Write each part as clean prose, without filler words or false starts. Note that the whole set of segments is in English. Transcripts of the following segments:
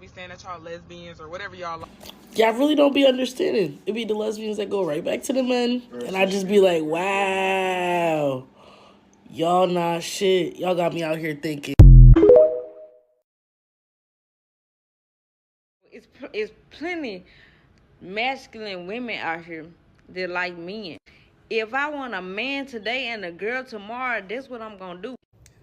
be saying that y'all lesbians or whatever y'all like. Yeah, I really don't be understanding. It be the lesbians that go right back to the men. And I just be like, wow. Y'all not shit. Y'all got me out here thinking. It's plenty masculine women out here that like men. If I want a man today and a girl tomorrow, that's what I'm gonna do.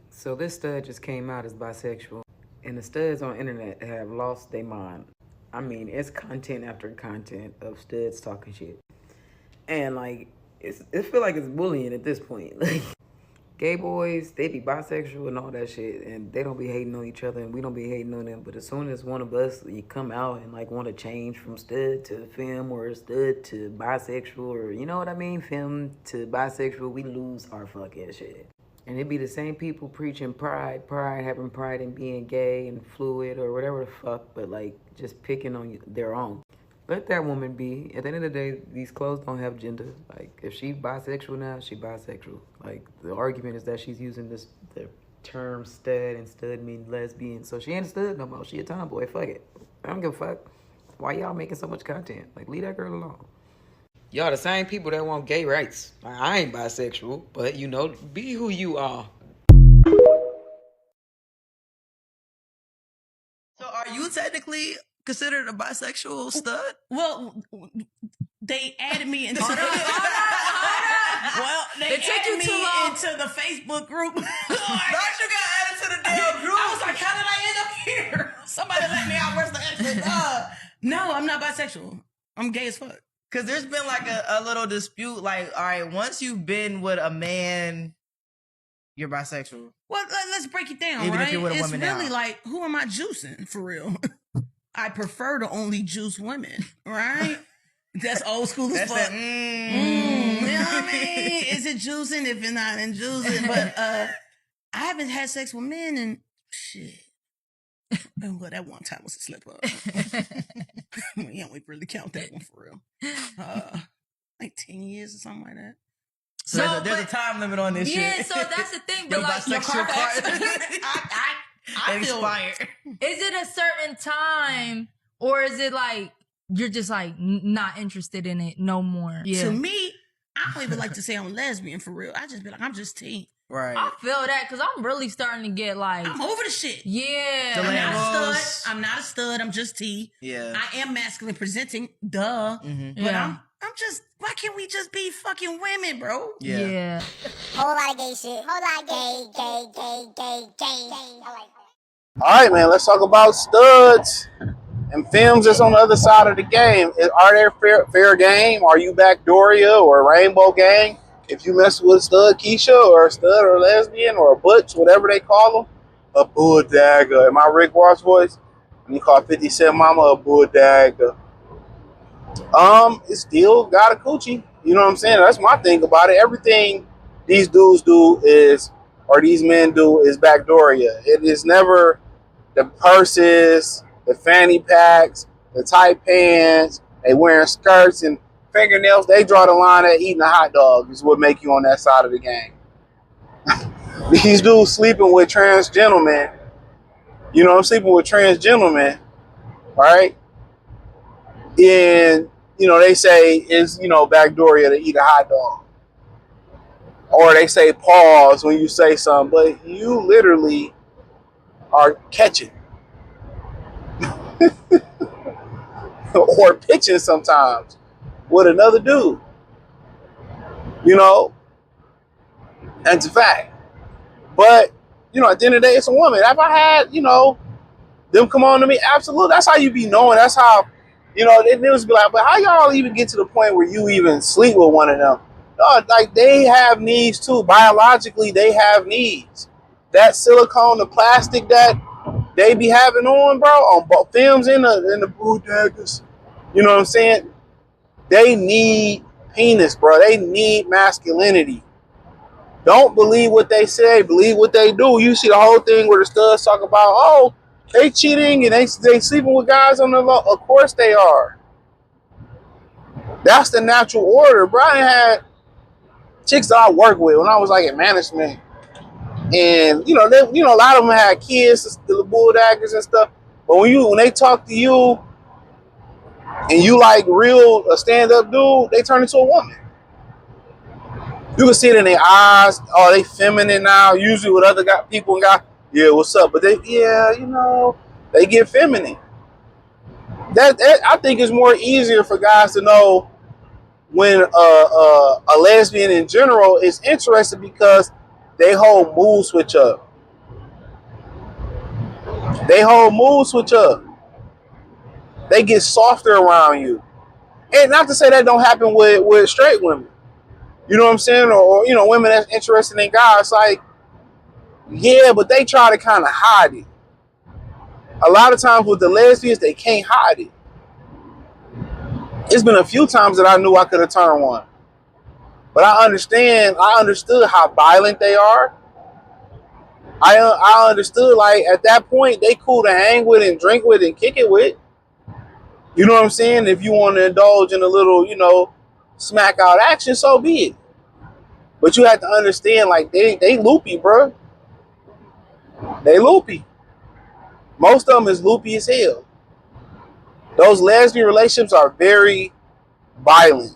So this stud just came out as bisexual, and the studs on the internet have lost their mind. I mean, it's content after content of studs talking shit, and like it feel like it's bullying at this point. Like gay boys, they be bisexual and all that shit, and they don't be hating on each other, and we don't be hating on them. But as soon as one of us you come out and like want to change from stud to femme or stud to bisexual, or you know what I mean, femme to bisexual, we lose our fucking shit. And it be the same people preaching pride, having pride in being gay and fluid or whatever the fuck, but like just picking on their own. Let that woman be. At the end of the day, these clothes don't have gender. Like, if she bisexual now, she bisexual. Like, the argument is that she's using the term stud, and stud mean lesbian. So she ain't a stud no more. She a tomboy. Fuck it. I don't give a fuck. Why y'all making so much content? Like, leave that girl alone. Y'all the same people that want gay rights. Like, I ain't bisexual, but, you know, be who you are. So are you technically considered a bisexual stud? Well, they added me into Hold the on. well, they added me into the Facebook group. Not you got added to the damn group. I was like, how did I end up here? Somebody let me out. Where's the exit? No, I'm not bisexual. I'm gay as fuck. Because there's been like a little dispute. Like, all right, once you've been with a man, you're bisexual. Well, let's break it down, Even right? if you're with a woman really now. like, who am I juicing for real? I prefer to only juice women, right? That's old school as fuck. That, You know what I mean? Is it juicing if you're not in juicing? But I haven't had sex with men and shit. Well, that one time was a slip up. We don't really count that one for real. Like 10 years or something like that. So there's a time limit on this shit. Yeah, so that's the thing. But Your like your bisexual car card I feel, expired. is it a certain time, or is it like you're just like not interested in it no more? Yeah. To me, I don't even like to say I'm lesbian for real. I just be like, I'm just teen. Right. I feel that because I'm really starting to get like, I'm over the shit. Yeah. I'm not a stud. I'm not a stud. I'm just T. Yeah. I am masculine presenting. Duh. Mm-hmm. But I'm just, why can't we just be fucking women, bro? Yeah. Whole lot of gay shit. Whole lot of gay. All right, man, let's talk about studs and films that's on the other side of the game. Are there fair game? Are you Backdooria or Rainbow Gang? If you mess with a stud Keisha or a stud or a lesbian or a butch, whatever they call them, a bodega. Am I Rick Ross voice? And you call 50 Cent Mama a bodega. It still got a coochie. You know what I'm saying? That's my thing about it. Everything these dudes do is, or these men do, is Backdooria. It is never the purses, the fanny packs, the tight pants, they wearing skirts and fingernails. They draw the line at eating a hot dog is what make you on that side of the game. These dudes sleeping with trans gentlemen, you know, sleeping with trans gentlemen, right? And, you know, they say it's, you know, Backdooria to eat a hot dog. Or they say pause when you say something, but you literally are catching. Or pitching sometimes with another dude. You know? And it's a fact. But, you know, at the end of the day, it's a woman. If I had, you know, them come on to me, absolutely. That's how you be knowing. That's how, you know, they just be like, but how y'all even get to the point where you even sleep with one of them? Like, they have needs too. Biologically, they have needs. That silicone, the plastic that they be having on, bro, on both films in the bodegas. You know what I'm saying? They need penis, bro. They need masculinity. Don't believe what they say. Believe what they do. You see the whole thing where the studs talk about, oh, they cheating and they sleeping with guys on the low. Of course they are. That's the natural order, bro. I had chicks that I work with when I was like in management. And, you know, a lot of them had kids, the bulldaggers and stuff. But when they talk to you and you like real a stand up dude, they turn into a woman. You can see it in their eyes. Oh, they feminine now. Usually with other people and guys, yeah, what's up? But they they get feminine. That I think is more easier for guys to know when a lesbian in general is interested because they whole mood switch up. They whole mood switch up. They get softer around you. And not to say that don't happen with straight women. You know what I'm saying? Or women that's interested in guys. Like, yeah, but they try to kind of hide it. A lot of times with the lesbians, they can't hide it. It's been a few times that I knew I could have turned one. But I understood how violent they are. I understood, like, at that point, they cool to hang with and drink with and kick it with. You know what I'm saying? If you want to indulge in a little, smack out action, so be it. But you have to understand, like, they loopy, bro. They loopy. Most of them is loopy as hell. Those lesbian relationships are very violent.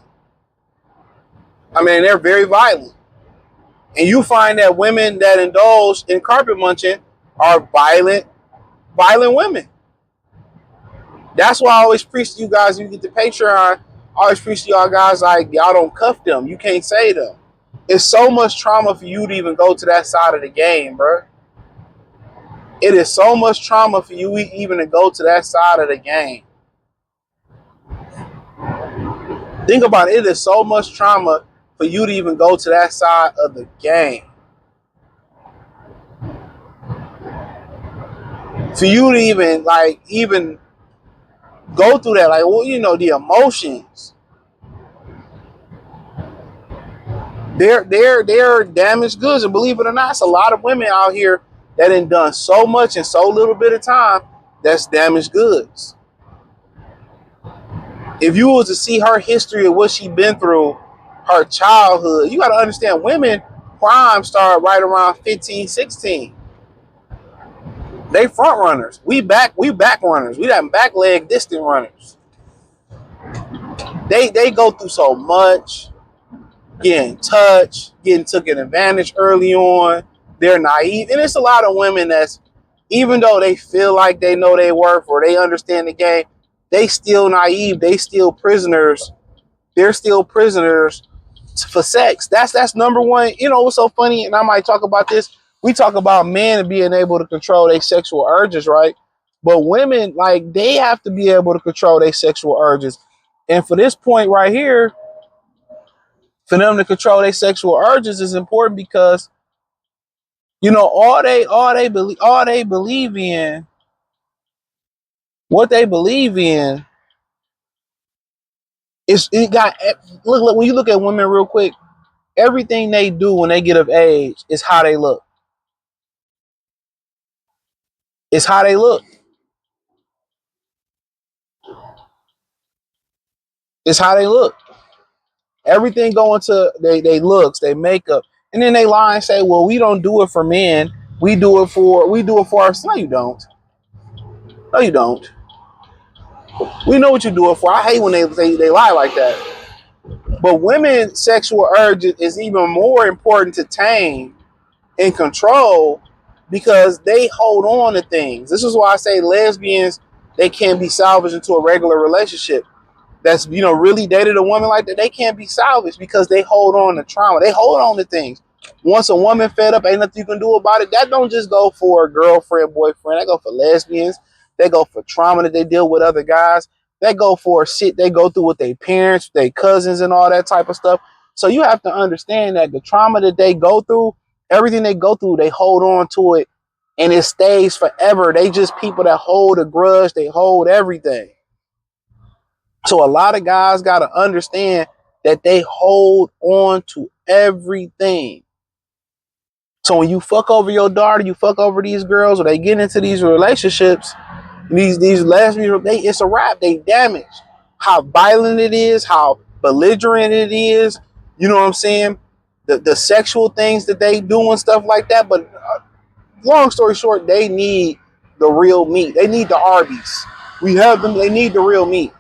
I mean, they're very violent. And you find that women that indulge in carpet munching are violent women. That's why I always preach to you guys, when you get the Patreon, I always preach to y'all guys, like, y'all don't cuff them. You can't say them. It's so much trauma for you to even go to that side of the game, bro. It is so much trauma for you even to go to that side of the game. Think about it. It is so much trauma for you to even go to that side of the game. For you to even go through that, the emotions. They're damaged goods, and believe it or not, it's a lot of women out here that ain't done so much in so little bit of time. That's damaged goods. If you was to see her history of what she been through, her childhood, you got to understand, women prime start right around 15, 16. They front runners. We back runners. We that back leg distant runners. They go through so much, getting touched, getting taken advantage early on. They're naive. And it's a lot of women that's, even though they feel like they know their worth or they understand the game, they still naive. They still prisoners. They're still prisoners for sex. That's number one. You know what's so funny? And I might talk about this. We talk about men being able to control their sexual urges, right? But women, like, they have to be able to control their sexual urges. And for this point right here, for them to control their sexual urges is important because, all they believe in, what they believe in is, look, when you look at women real quick, everything they do when they get of age is how they look. It's how they look. It's how they look. Everything going to they looks, they makeup, and then they lie and say, "Well, we don't do it for men. We do it for ourselves." No, you don't. No, you don't. We know what you do it for. I hate when they lie like that. But women's sexual urge is even more important to tame and control because they hold on to things. This is why I say lesbians, they can't be salvaged into a regular relationship. That's, really dated a woman like that, they can't be salvaged because they hold on to trauma. They hold on to things. Once a woman fed up, ain't nothing you can do about it. That don't just go for a girlfriend, boyfriend. That go for lesbians. They go for trauma that they deal with other guys. They go for shit they go through with their parents, their cousins, and all that type of stuff. So you have to understand that the trauma that they go through, everything they go through, they hold on to it, and it stays forever. They just people that hold a grudge. They hold everything. So a lot of guys got to understand that they hold on to everything. So when you fuck over your daughter, you fuck over these girls, or they get into these relationships, these lesbians, it's a wrap. They damage. How violent it is, how belligerent it is. You know what I'm saying? The sexual things that they do and stuff like that. But long story short, they need the real meat. They need the Arby's. We have them. They need the real meat.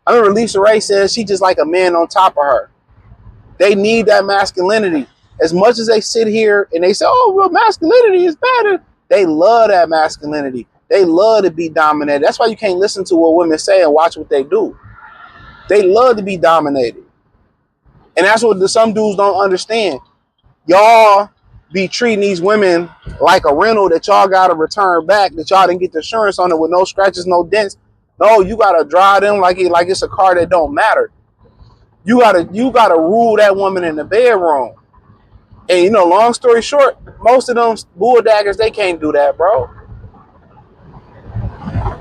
I remember Lisa Ray says she just like a man on top of her. They need that masculinity. As much as they sit here and they say, oh, well, masculinity is better. They love that masculinity. They love to be dominated. That's why you can't listen to what women say and watch what they do. They love to be dominated. And that's what some dudes don't understand. Y'all be treating these women like a rental that y'all got to return back, that y'all didn't get the insurance on it with no scratches, no dents. No, you got to drive them like it's a car that don't matter. You gotta rule that woman in the bedroom. And you know, long story short, most of them bulldaggers, they can't do that, bro.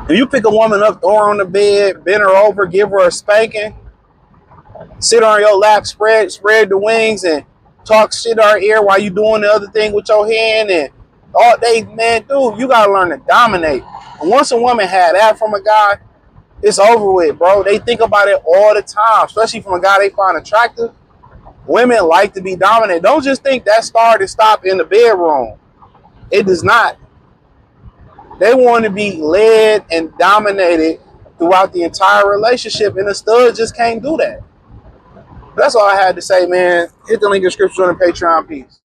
If you pick a woman up, throw her on the bed, bend her over, give her a spanking, sit on your lap, spread the wings, and talk shit on her ear while you doing the other thing with your hand, and all day, man, dude, you gotta learn to dominate. And once a woman had that from a guy, it's over with, bro. They think about it all the time, especially from a guy they find attractive. Women like to be dominant. Don't just think that start and stop in the bedroom. It does not. They want to be led and dominated throughout the entire relationship, and the stud just can't do that. That's all I had to say, man. Hit the link in the description on the Patreon piece.